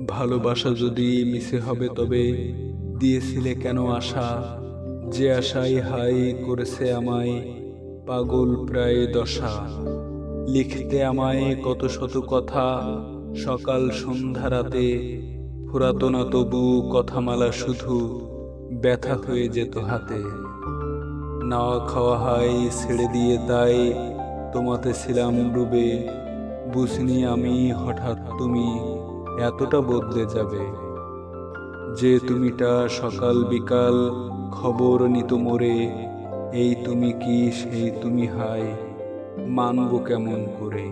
ভালোবাসা যদি মিছে হবে তবে দিয়েছিলে কেন আশা, যে আশাই হাই করেছে আমায় পাগল প্রায় দশা। লিখতে আমায় কত শত কথা সকাল সন্ধ্যা রাতে, ফুরাতো না তবু কথামালা শুধু ব্যথা হয়ে যেত হাতে। নাওয়া খাওয়া হাই ছেড়ে দিয়ে তাই তোমাতে ছিলাম ডুবে, বুঝিনি আমি হঠাৎ তুমি এতটা বদলে যাবে। যে তুমিটা সকাল বিকাল খবর নিত মোরে, এই তুমি কি সেই তুমি হাই মানব কেমন করে।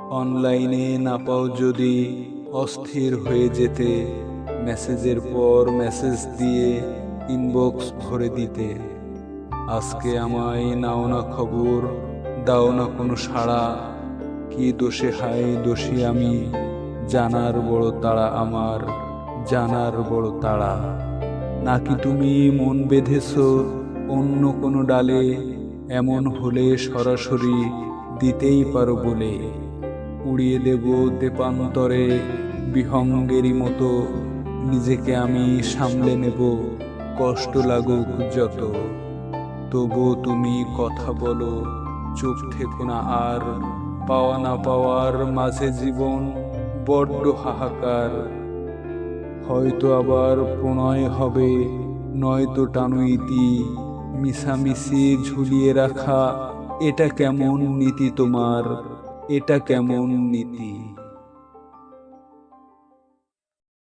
অনলাইনে না পাও যদি অস্থির হয়ে যেতে, মেসেজের পর মেসেজ দিয়ে ইনবক্স ভরে দিতে। আজকে আমায় নাও না খবর, দাও না কোনো সাড়া, কি দোষে হাই দোষী আমি, জানার বড় তাড়া আমার, জানার বড় তাড়া। নাকি তুমি মন বেঁধেছ অন্য কোনো ডালে, এমন হলে সরাসরি দিতেই পারো বলে। উড়িয়ে দেব তেপান্তরে বিহঙ্গেরই মতো, নিজেকে আমি সামলে নেব কষ্ট লাগুক যত। তবু তুমি কথা বলো, চুপ থেকো না আর, পাওয়া না পাওয়ার মাঝে জীবন বড্ড হাহাকার। হয়তো আবার প্রণয় হবে, নয়তো টানো ইতি, মিছামিছি ঝুলিয়ে রাখা, এটা কেমন নীতি তোমার, এটা কেমন নীতি।